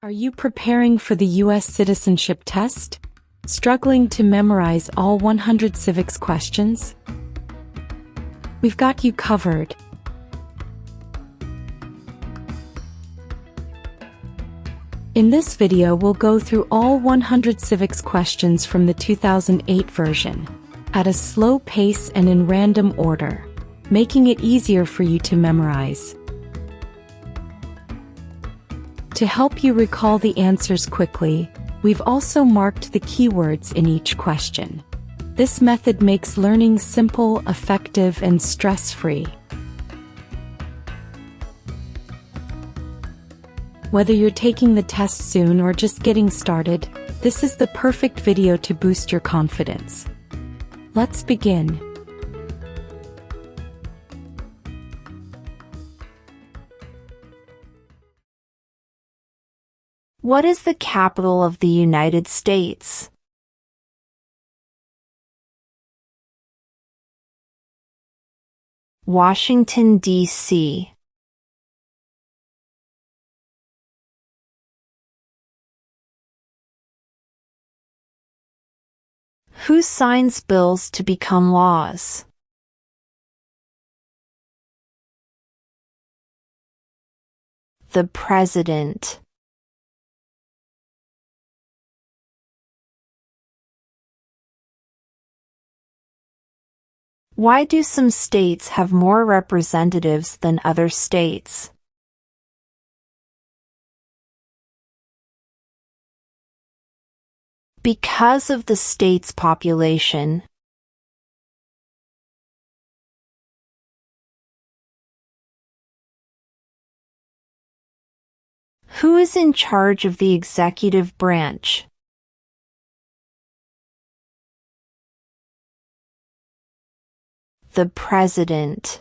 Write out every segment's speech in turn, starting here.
Are you preparing for the U.S. Citizenship Test? Struggling to memorize all 100 civics questions? We've got you covered. In this video, we'll go through all 100 civics questions from the 2008 version, at a slow pace and in random order, making it easier for you to memorize. To help you recall the answers quickly, we've also marked the keywords in each question. This method makes learning simple, effective, and stress-free. Whether you're taking the test soon or just getting started, this is the perfect video to boost your confidence. Let's begin. What is the capital of the United States? Washington, D.C. Who signs bills to become laws? The President. Why do some states have more representatives than other states? Because of the state's population. Who is in charge of the executive branch? The President.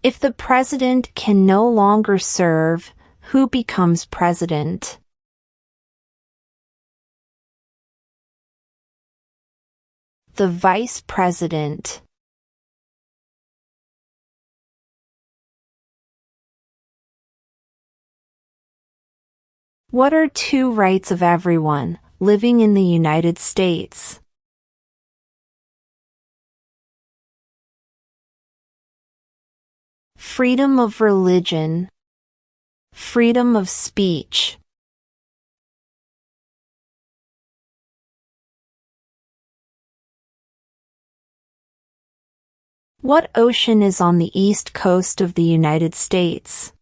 If the President can no longer serve, who becomes President? The Vice President. What are two rights of everyone living in the United States? Freedom of religion, freedom of speech. What ocean is on the east coast of the United States?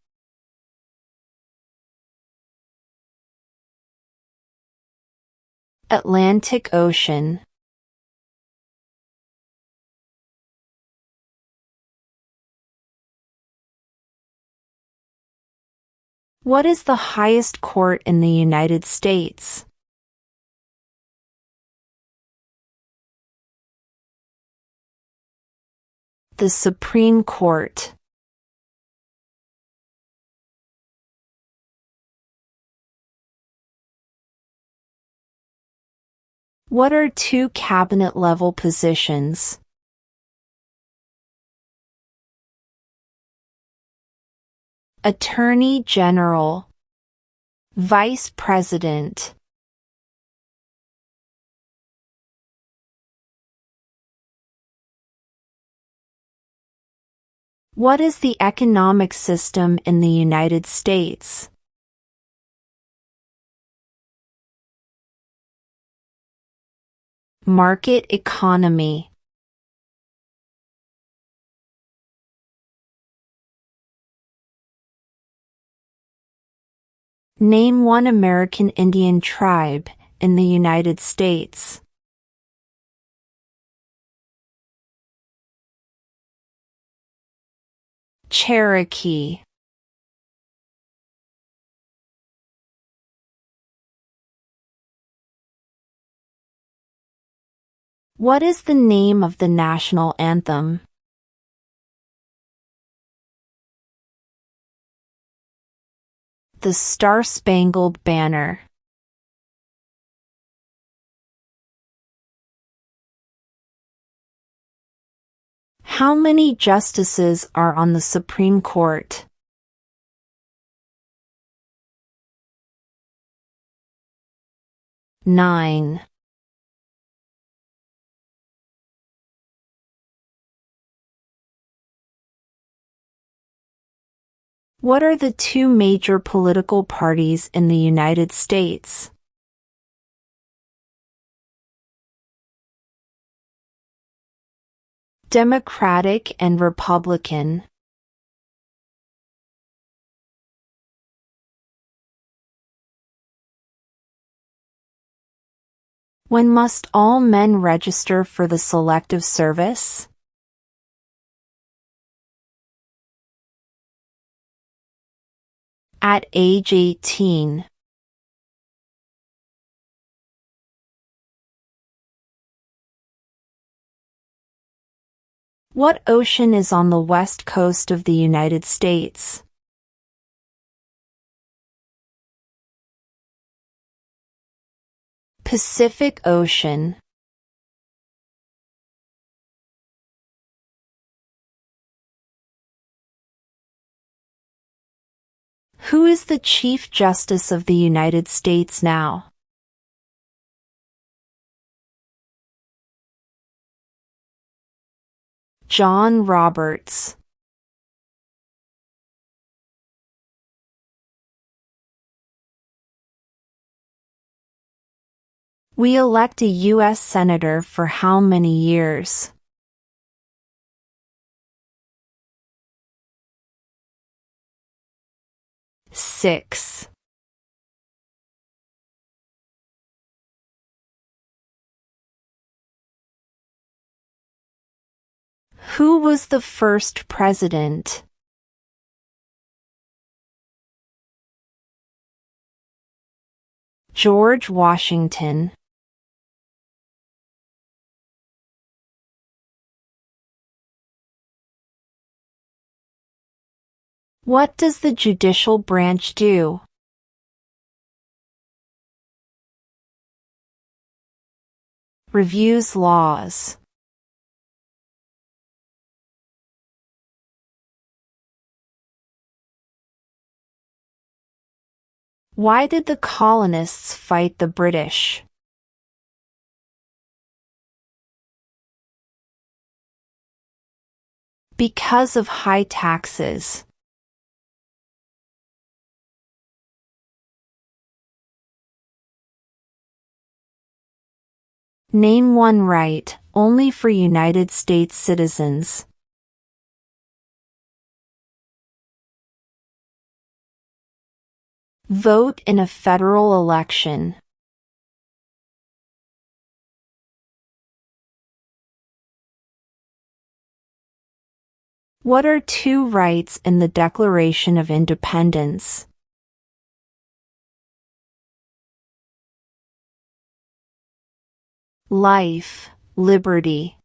Atlantic Ocean. What is the highest court in the United States? The Supreme Court. What are two cabinet-level positions? Attorney General, Vice President. What is the economic system in the United States? Market economy. Name one American Indian tribe in the United States. Cherokee. What is the name of the national anthem? The Star-Spangled Banner. How many justices are on the Supreme Court? 9. What are the two major political parties in the United States? Democratic and Republican. When must all men register for the Selective Service? At age 18. What ocean is on the west coast of the United States? Pacific Ocean. Who is the Chief Justice of the United States now? John Roberts. We elect a U.S. Senator for how many years? Six. Who was the first president? George Washington. What does the judicial branch do? Reviews laws. Why did the colonists fight the British? Because of high taxes. Name one right, only for United States citizens. Vote in a federal election. What are two rights in the Declaration of Independence? Life, liberty.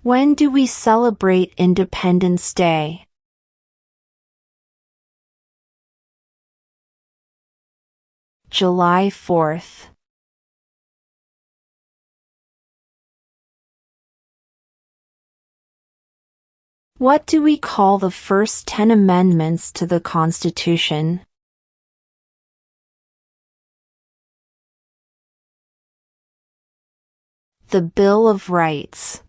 When do we celebrate Independence Day? July 4th. What do we call the first 10 amendments to the Constitution? The Bill of Rights.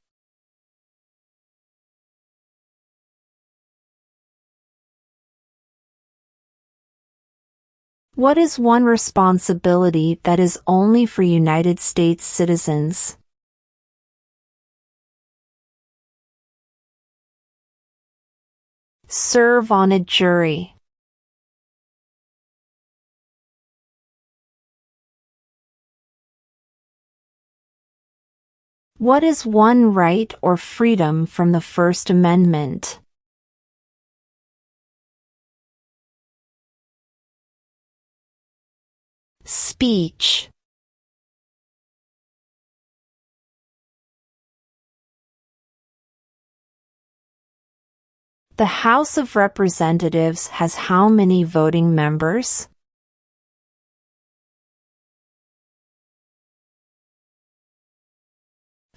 What is one responsibility that is only for United States citizens? Serve on a jury. What is one right or freedom from the First Amendment? Speech. The House of Representatives has how many voting members?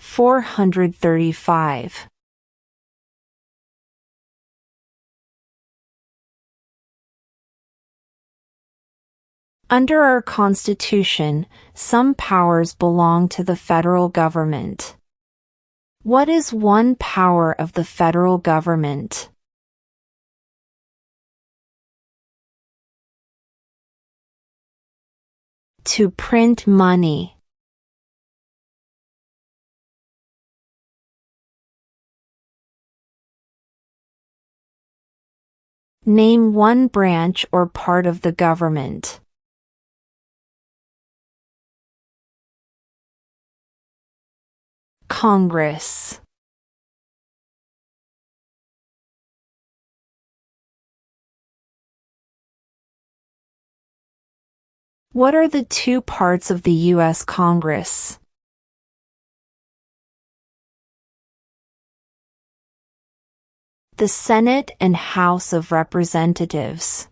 435. Under our Constitution, some powers belong to the federal government. What is one power of the federal government? To print money. Name one branch or part of the government. Congress. What are the two parts of the U.S. Congress? The Senate and House of Representatives.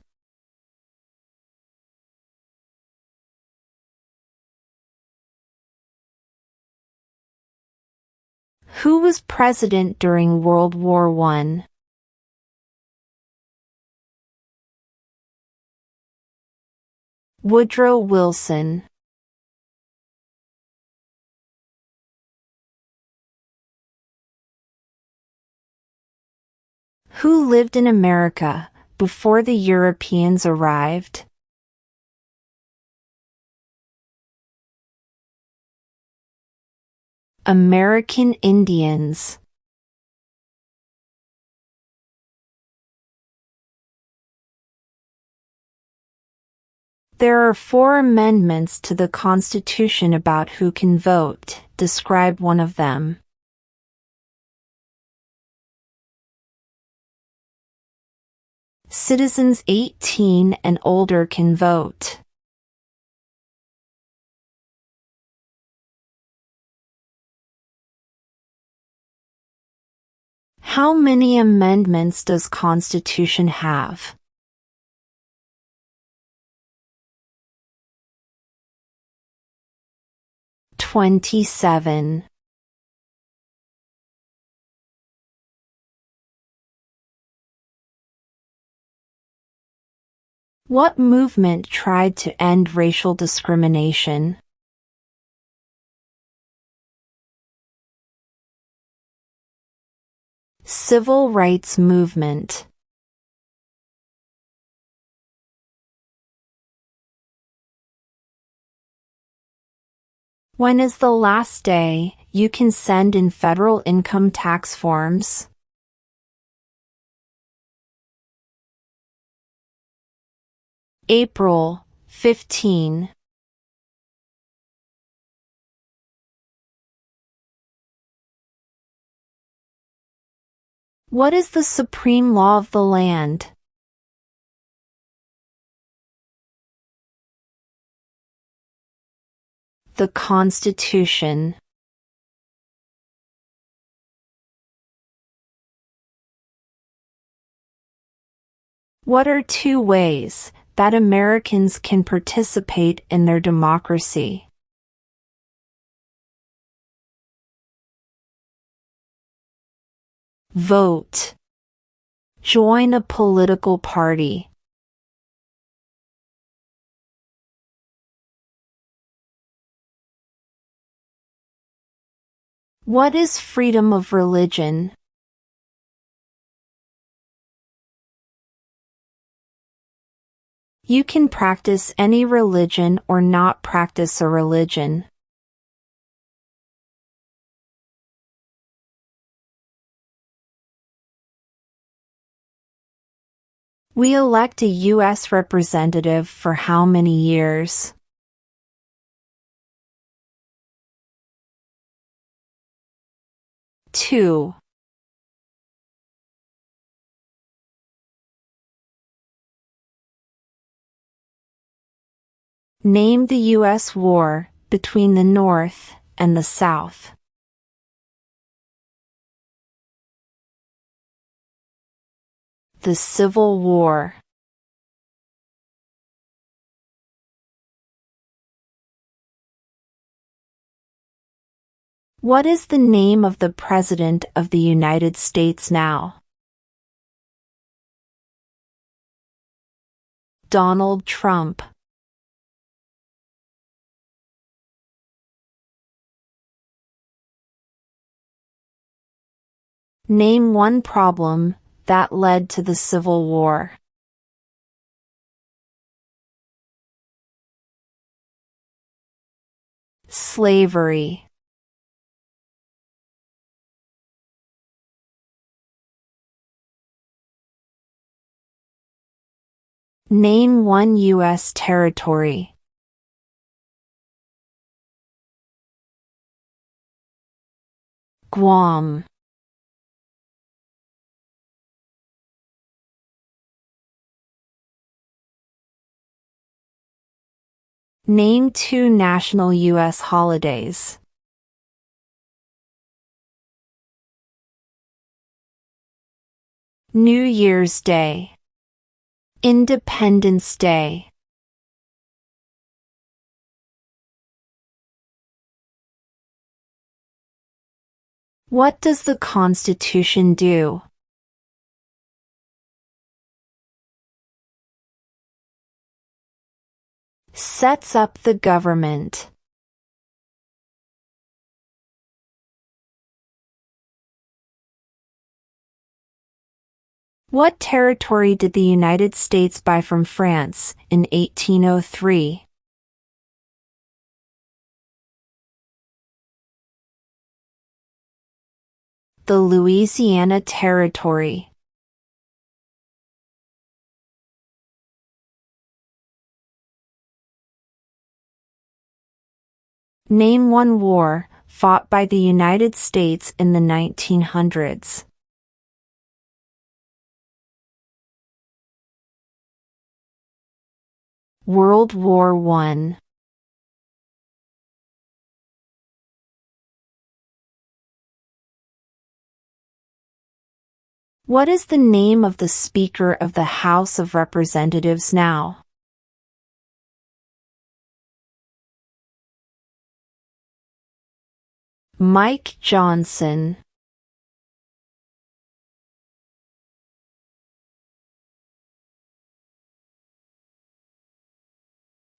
Who was president during World War I? Woodrow Wilson. Who lived in America before the Europeans arrived? American Indians. There are 4 amendments to the Constitution about who can vote. Describe one of them. Citizens 18 and older can vote. How many amendments does Constitution have? 27. What movement tried to end racial discrimination? Civil rights movement. When is the last day you can send in federal income tax forms? April 15. What is the supreme law of the land? The Constitution. What are 2 ways that Americans can participate in their democracy? Vote. Join a political party. What is freedom of religion? You can practice any religion or not practice a religion. We elect a U.S. representative for how many years? 2. Name the U.S. war between the North and the South. The Civil War. What is the name of the President of the United States now? Donald Trump. Name one problem that led to the Civil War. Slavery. Name one U.S. territory. Guam. Name two national U.S. holidays. New Year's Day. Independence Day. What does the Constitution do? Sets up the government. What territory did the United States buy from France in 1803? The Louisiana Territory. Name one war fought by the United States in the 1900s. World War I. What is the name of the Speaker of the House of Representatives now? Mike Johnson.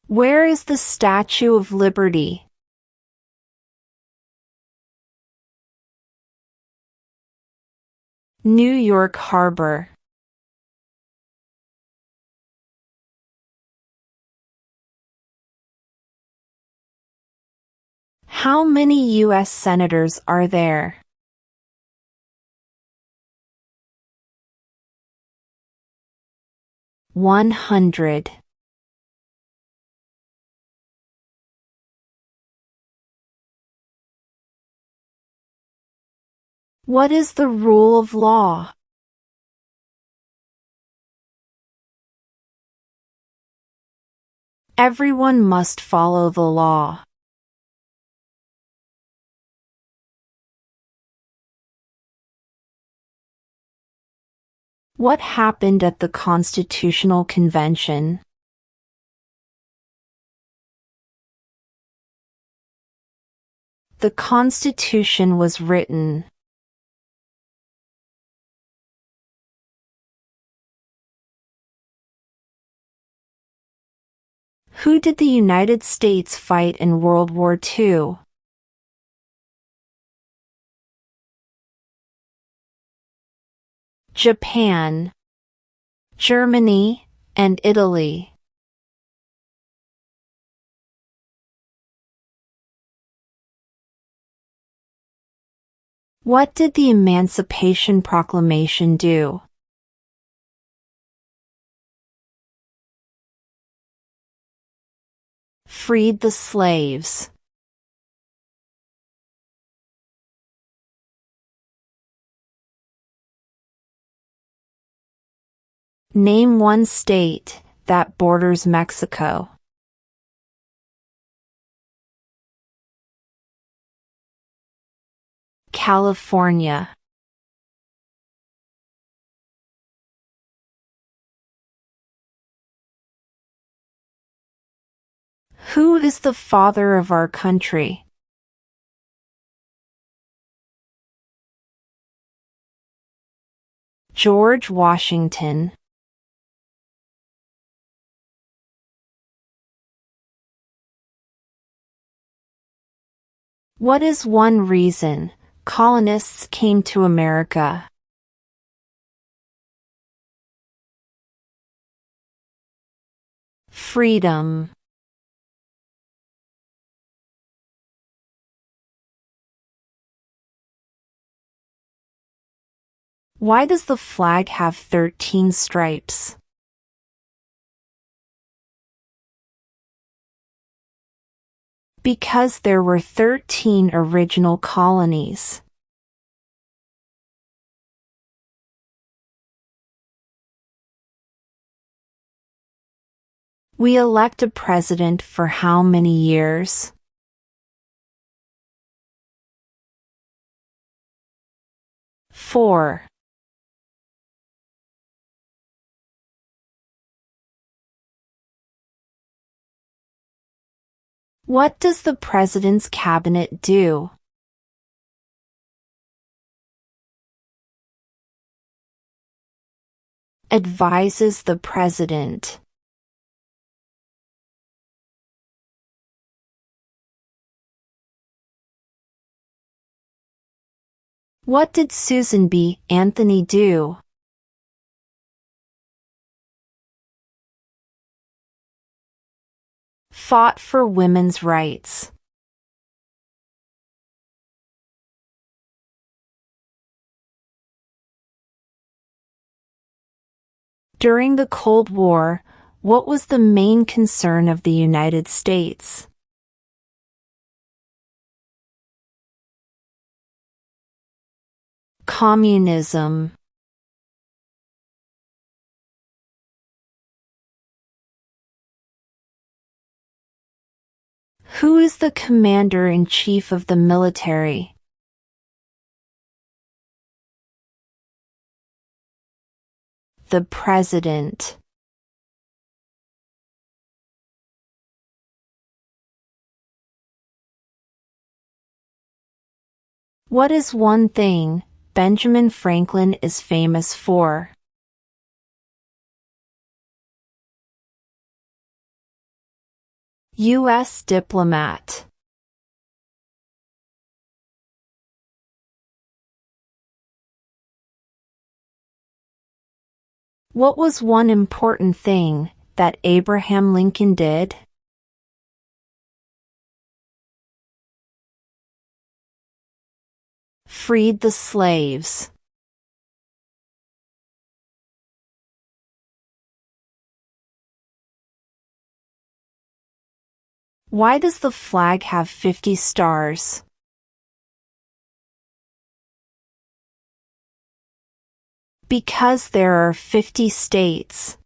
Where is the Statue of Liberty? New York Harbor. How many U.S. senators are there? "100". What is the rule of law? Everyone must follow the law. What happened at the Constitutional Convention? The Constitution was written. Who did the United States fight in World War II? Japan, Germany, and Italy. What did the Emancipation Proclamation do? Freed the slaves. Name one state that borders Mexico. California. Who is the father of our country? George Washington. What is one reason colonists came to America? Freedom. Why does the flag have 13 stripes? Because there were 13 original colonies. We elect a president for how many years? 4. What does the president's cabinet do? Advises the president. What did Susan B. Anthony do? Fought for women's rights. During the Cold War, what was the main concern of the United States? Communism. Who is the commander-in-chief of the military? The president. What is one thing Benjamin Franklin is famous for? U.S. diplomat. What was one important thing that Abraham Lincoln did? Freed the slaves. Why does the flag have 50 stars? Because there are 50 states.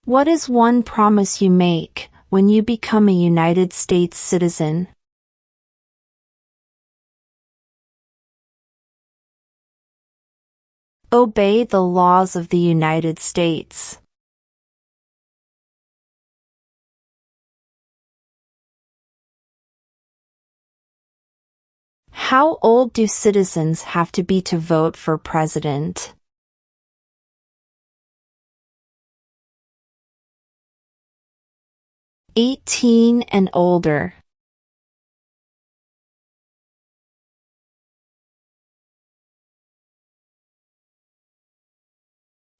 What is one promise you make when you become a United States citizen? Obey the laws of the United States. How old do citizens have to be to vote for president? 18 and older.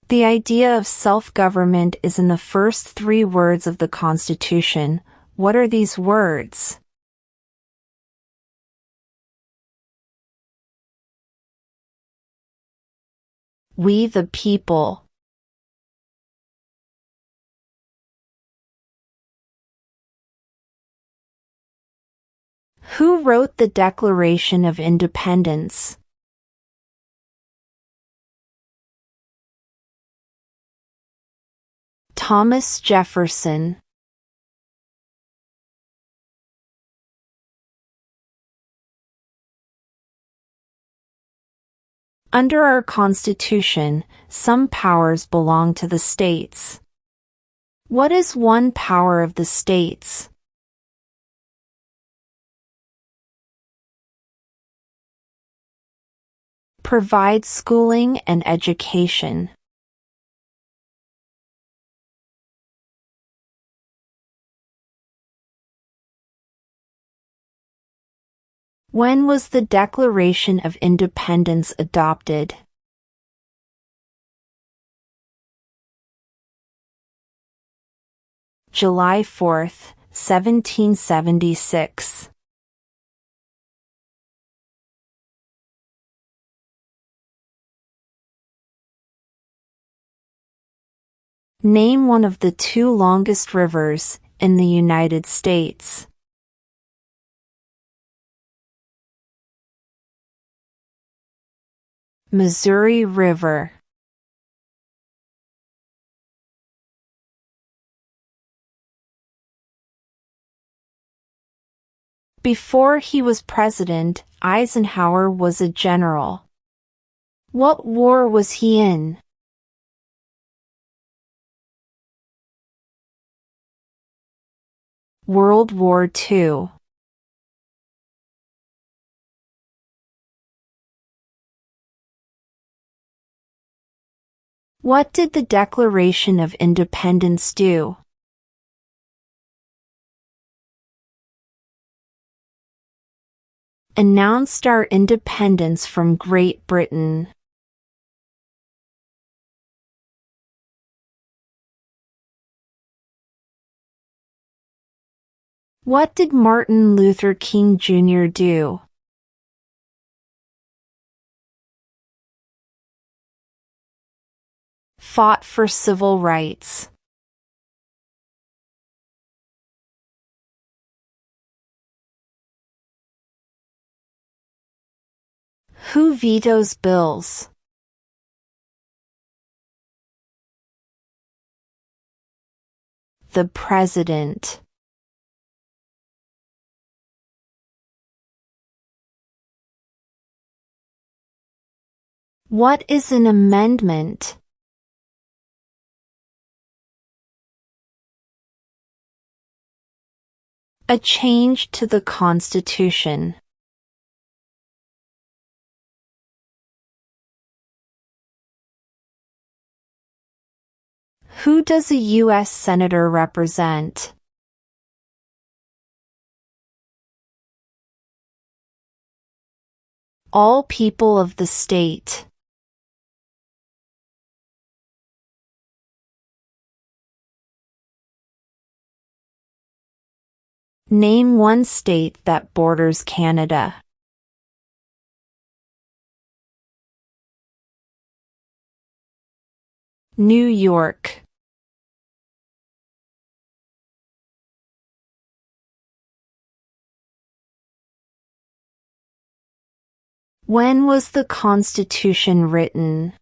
The idea of self-government is in the first 3 words of the Constitution. What are these words? We the people. Who wrote the Declaration of Independence? Thomas Jefferson. Under our Constitution, some powers belong to the states. What is one power of the states? Provide schooling and education. When was the Declaration of Independence adopted? July 4th, 1776. Name one of the two longest rivers in the United States. Missouri River. Before he was president, Eisenhower was a general. What war was he in? World War II. What did the Declaration of Independence do? Announced our independence from Great Britain. What did Martin Luther King Jr. do? Fought for civil rights. Who vetoes bills? The President. What is an amendment? A change to the Constitution. Who does a U.S. Senator represent? All people of the state. Name one state that borders Canada. New York. When was the Constitution written?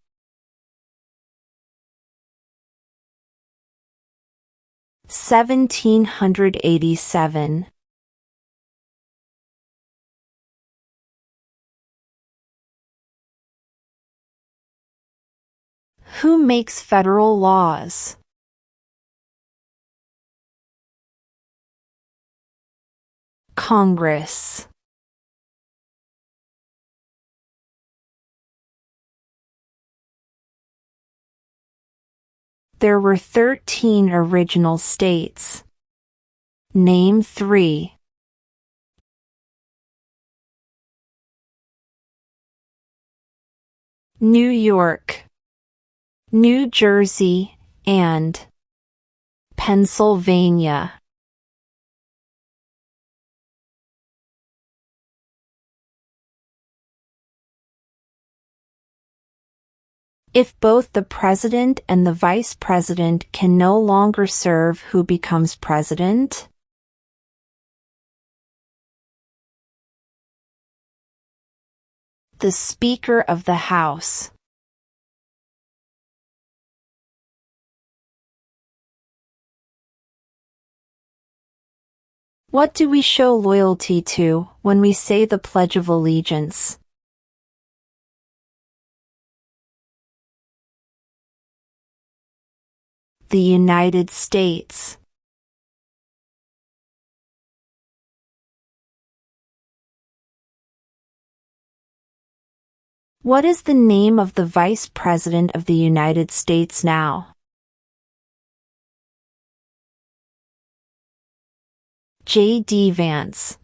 (1787). Who makes federal laws? Congress. There were 13 original states. Name 3. New York, New Jersey, and Pennsylvania. If both the president and the vice president can no longer serve, who becomes president? The Speaker of the House. What do we show loyalty to when we say the Pledge of Allegiance? The United States. What is the name of the Vice President of the United States now? J.D. Vance.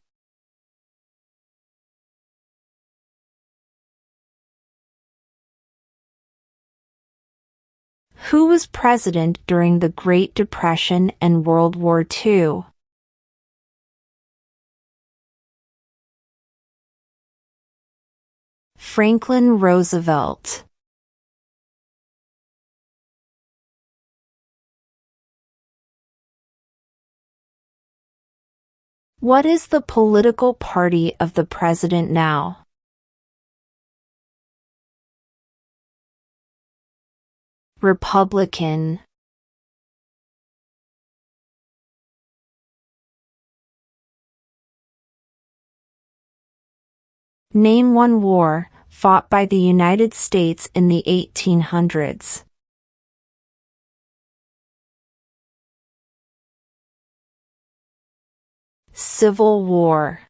Who was president during the Great Depression and World War II? Franklin Roosevelt. What is the political party of the president now? Republican. Name one war fought by the United States in the 1800s. Civil War.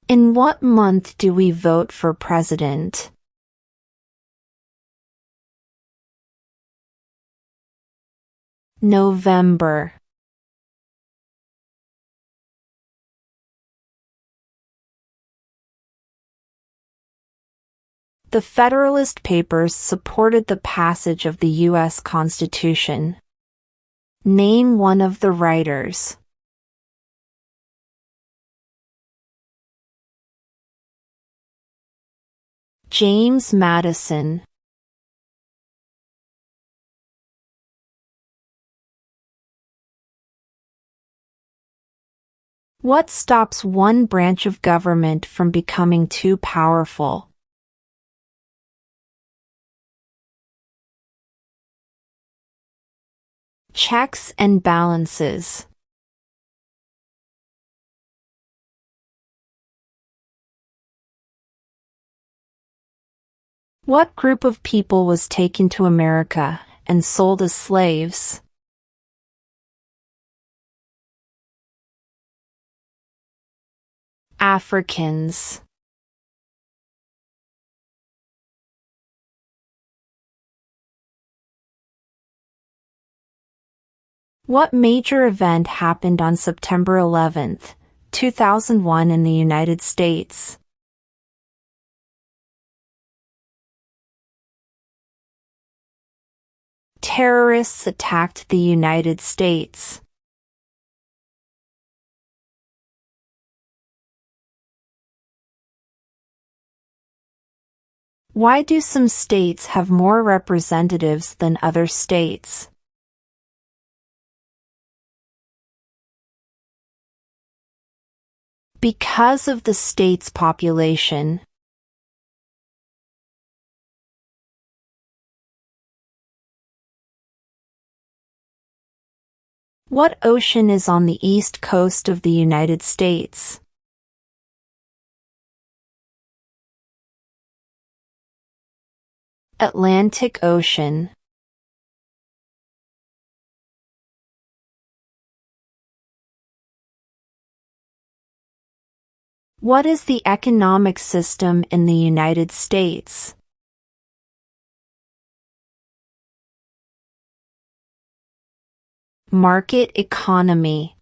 In what month do we vote for president? November. The Federalist Papers supported the passage of the U.S. Constitution. Name one of the writers. James Madison. What stops one branch of government from becoming too powerful? Checks and balances. What group of people was taken to America and sold as slaves? Africans. What major event happened on September 11, 2001 in the United States? Terrorists attacked the United States. Why do some states have more representatives than other states? Because of the state's population. What ocean is on the east coast of the United States? Atlantic Ocean. What is the economic system in the United States? Market economy.